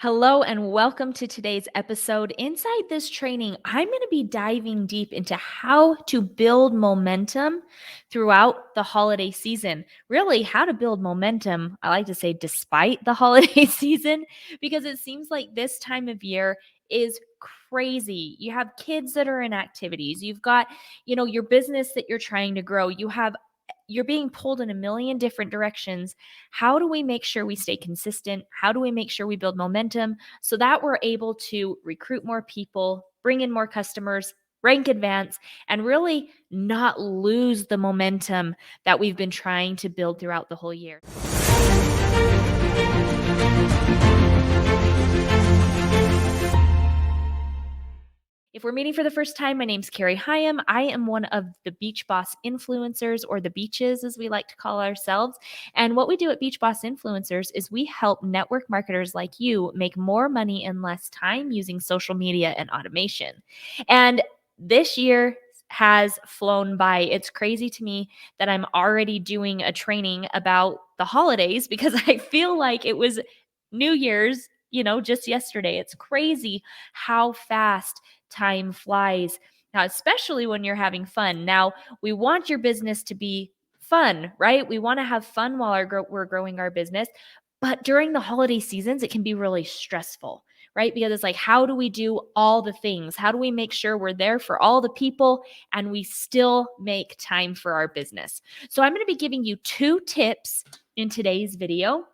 Hello and welcome to today's episode. Inside this training, I'm going to be diving deep into how to build momentum throughout the holiday season. Really, how to build momentum, I like to say, despite the holiday season, because it seems like this time of year is crazy. You have kids that are in activities, you've got, your business that you're trying to grow, you're being pulled in a million different directions. How do we make sure we stay consistent? How do we make sure we build momentum so that we're able to recruit more people, bring in more customers, rank advance, and really not lose the momentum that we've been trying to build throughout the whole year? If we're meeting for the first time, my name's Carrie Hyam. I am one of the Beach Boss influencers, or the Beaches as we like to call ourselves. And what we do at Beach Boss Influencers is we help network marketers like you make more money in less time using social media and automation. And this year has flown by. It's crazy to me that I'm already doing a training about the holidays because I feel like it was New Year's, just yesterday. It's crazy how fast time flies. Now, especially when you're having fun. Now, we want your business to be fun, right? We want to have fun while we're growing our business. But during the holiday seasons, it can be really stressful, right? Because it's like, how do we do all the things? How do we make sure we're there for all the people and we still make time for our business? So, I'm going to be giving you 2 tips in today's video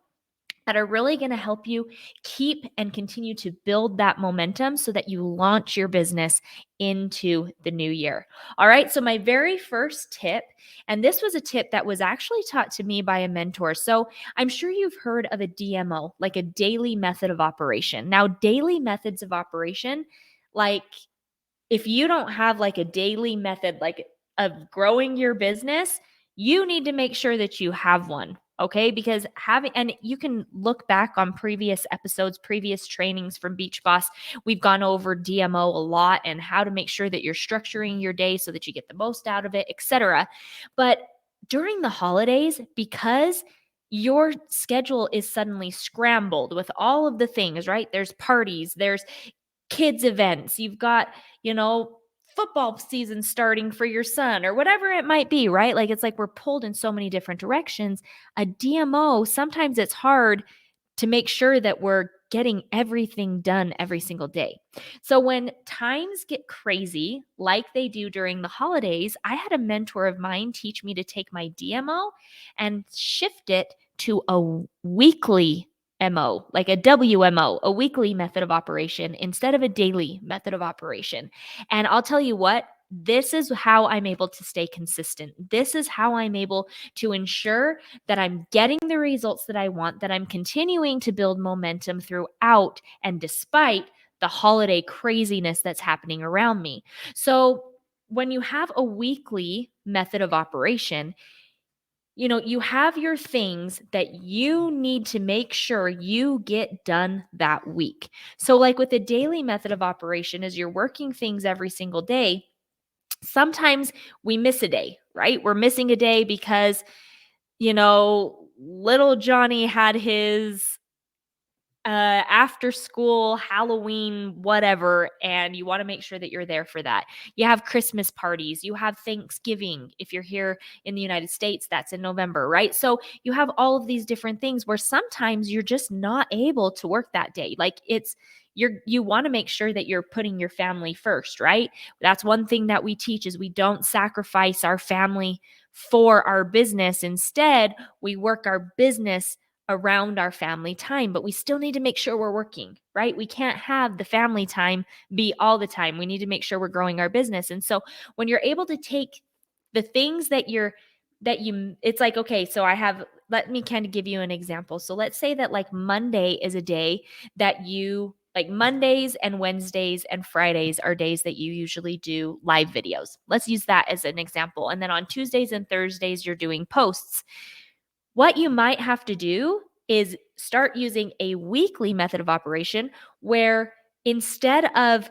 that are really going to help you keep and continue to build that momentum so that you launch your business into the new year. All right. So, my very first tip, and this was a tip that was actually taught to me by a mentor. So, I'm sure you've heard of a DMO, like a daily method of operation. Now, daily methods of operation, like if you don't have like a daily method, like of growing your business, you need to make sure that you have one. Okay. Because and you can look back on previous episodes, previous trainings from Beach Boss. We've gone over DMO a lot and how to make sure that you're structuring your day so that you get the most out of it, etc. But during the holidays, because your schedule is suddenly scrambled with all of the things, right? There's parties, there's kids events, you've got, you know, football season starting for your son or whatever it might be, right? Like it's like we're pulled in so many different directions. A DMO, sometimes it's hard to make sure that we're getting everything done every single day. So when times get crazy, like they do during the holidays, I had a mentor of mine teach me to take my DMO and shift it to a weekly MO, like a WMO, a weekly method of operation instead of a daily method of operation. And I'll tell you what, this is how I'm able to stay consistent. This is how I'm able to ensure that I'm getting the results that I want, that I'm continuing to build momentum throughout and despite the holiday craziness that's happening around me. So, when you have a weekly method of operation, you have your things that you need to make sure you get done that week. So, like with a daily method of operation, as you're working things every single day, sometimes we miss a day, right? We're missing a day because, little Johnny had his after school Halloween whatever, and you want to make sure that you're there for that. You have Christmas parties, you have Thanksgiving. If you're here in the United States, that's in November, right? So you have all of these different things where sometimes you're just not able to work that day. Like you want to make sure that you're putting your family first, right? That's one thing that we teach is we don't sacrifice our family for our business. Instead, we work our business around our family time, but we still need to make sure we're working, right? We can't have the family time be all the time. We need to make sure we're growing our business. And so when you're able to take the things it's like, okay, so let me kind of give you an example. So let's say that like Monday is a day that like Mondays and Wednesdays and Fridays are days that you usually do live videos. Let's use that as an example. And then on Tuesdays and Thursdays, you're doing posts. What you might have to do is start using a weekly method of operation where instead of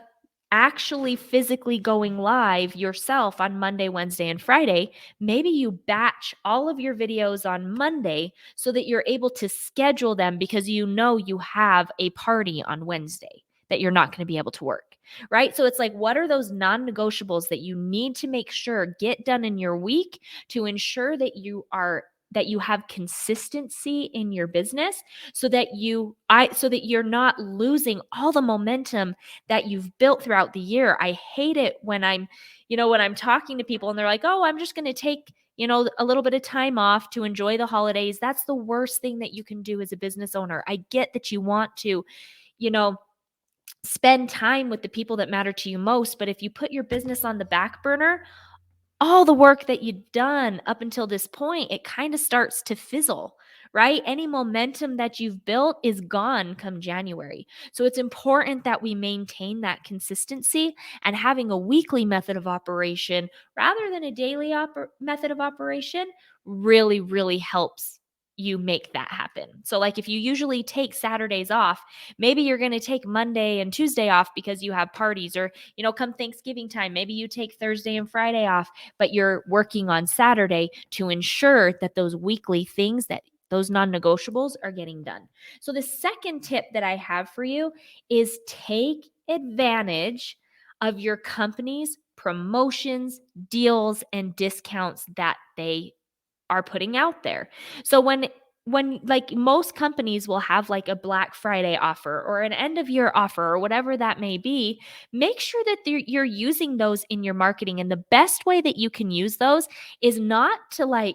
actually physically going live yourself on Monday, Wednesday, and Friday, maybe you batch all of your videos on Monday so that you're able to schedule them because you know you have a party on Wednesday that you're not going to be able to work, right? So it's like, what are those non negotiables that you need to make sure get done in your week to ensure that you have consistency in your business so that you're not losing all the momentum that you've built throughout the year. I hate it when I'm talking to people and they're like, "Oh, I'm just going to take, a little bit of time off to enjoy the holidays." That's the worst thing that you can do as a business owner. I get that you want to, you know, spend time with the people that matter to you most, but if you put your business on the back burner, all the work that you've done up until this point, it kind of starts to fizzle, right? Any momentum that you've built is gone come January. So it's important that we maintain that consistency, and having a weekly method of operation rather than a daily method of operation really, really helps you make that happen. So like if you usually take Saturdays off, maybe you're going to take Monday and Tuesday off because you have parties, or come Thanksgiving time, maybe you take Thursday and Friday off, but you're working on Saturday to ensure that those weekly things, that those non-negotiables are getting done. So the second tip that I have for you is take advantage of your company's promotions, deals, and discounts that they are putting out there. So when like most companies will have like a Black Friday offer or an end of year offer or whatever that may be, make sure that you're using those in your marketing. And the best way that you can use those is not to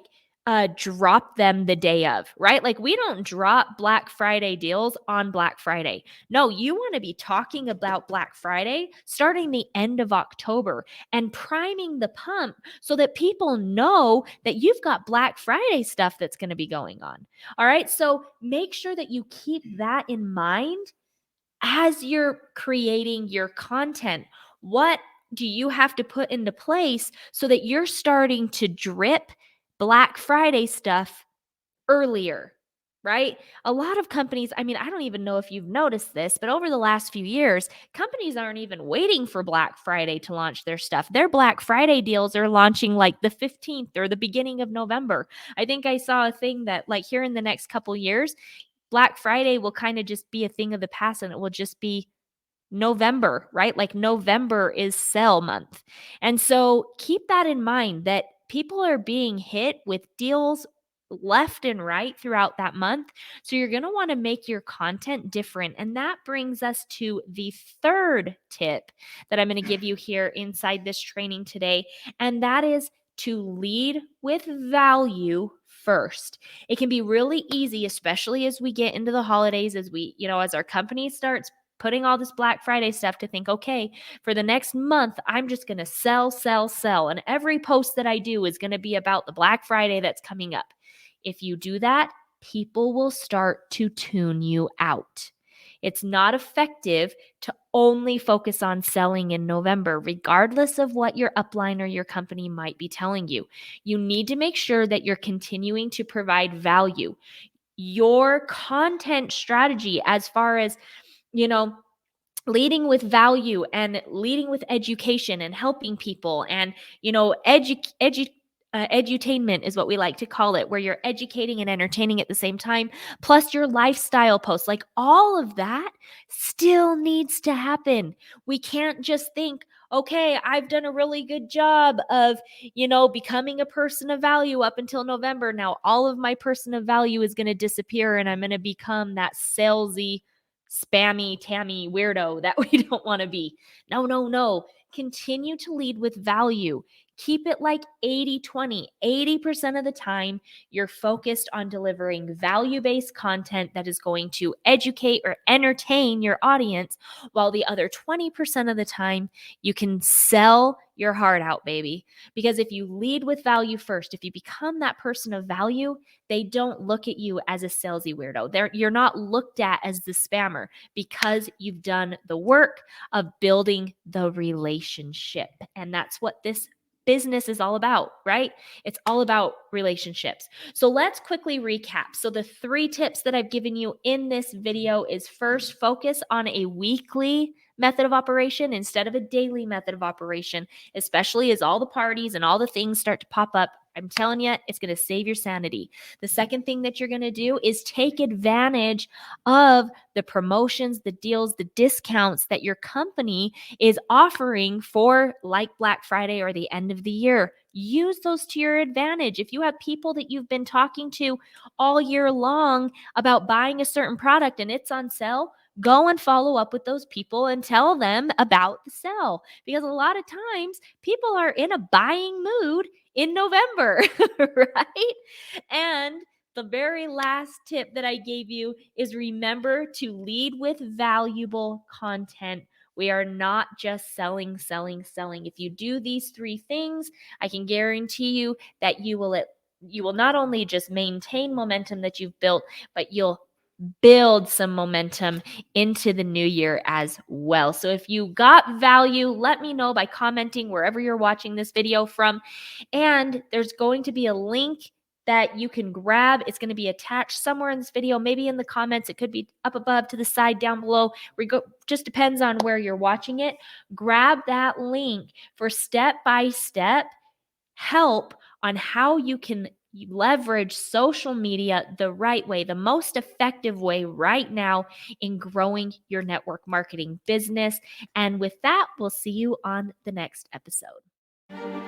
drop them the day of, right? Like we don't drop Black Friday deals on Black Friday. No, you want to be talking about Black Friday starting the end of October and priming the pump so that people know that you've got Black Friday stuff that's going to be going on. All right. So make sure that you keep that in mind as you're creating your content. What do you have to put into place so that you're starting to drip Black Friday stuff earlier, right? A lot of companies, I mean, I don't even know if you've noticed this, but over the last few years, companies aren't even waiting for Black Friday to launch their stuff. Their Black Friday deals are launching like the 15th or the beginning of November. I think I saw a thing that like here in the next couple years, Black Friday will kind of just be a thing of the past, and it will just be November, right? Like November is sale month. And so keep that in mind that people are being hit with deals left and right throughout that month. So you're going to want to make your content different. And that brings us to the third tip that I'm going to give you here inside this training today. And that is to lead with value first. It can be really easy, especially as we get into the holidays, as our company starts putting all this Black Friday stuff, to think, okay, for the next month, I'm just going to sell, sell, sell. And every post that I do is going to be about the Black Friday that's coming up. If you do that, people will start to tune you out. It's not effective to only focus on selling in November, regardless of what your upline or your company might be telling you. You need to make sure that you're continuing to provide value. Your content strategy, as far as, you know, leading with value and leading with education and helping people and, edutainment is what we like to call it, where you're educating and entertaining at the same time, plus your lifestyle posts, like all of that still needs to happen. We can't just think, okay, I've done a really good job of, becoming a person of value up until November. Now all of my person of value is going to disappear and I'm going to become that salesy, spammy, tammy weirdo that we don't want to be. No, no, no. Continue to lead with value. Keep it like 80-20. 80% of the time, you're focused on delivering value-based content that is going to educate or entertain your audience, while the other 20% of the time, you can sell your heart out, baby. Because if you lead with value first, if you become that person of value, they don't look at you as a salesy weirdo. You're not looked at as the spammer, because you've done the work of building the relationship. And that's what this business is all about, right? It's all about relationships. So let's quickly recap. So the 3 tips that I've given you in this video is, first, focus on a weekly method of operation instead of a daily method of operation, especially as all the parties and all the things start to pop up. I'm telling you, it's going to save your sanity. The second thing that you're going to do is take advantage of the promotions, the deals, the discounts that your company is offering for like Black Friday or the end of the year. Use those to your advantage. If you have people that you've been talking to all year long about buying a certain product and it's on sale, go and follow up with those people and tell them about the sale. Because a lot of times people are in a buying mood in November, right? And the very last tip that I gave you is remember to lead with valuable content. We are not just selling, selling, selling. If you do these three things, I can guarantee you that you will not only just maintain momentum that you've built, but you'll build some momentum into the new year as well. So if you got value, let me know by commenting wherever you're watching this video from. And there's going to be a link that you can grab. It's going to be attached somewhere in this video, maybe in the comments. It could be up above, to the side, down below. Just depends on where you're watching it. Grab that link for step-by-step help on how you can leverage social media the right way, the most effective way right now in growing your network marketing business. And with that, we'll see you on the next episode.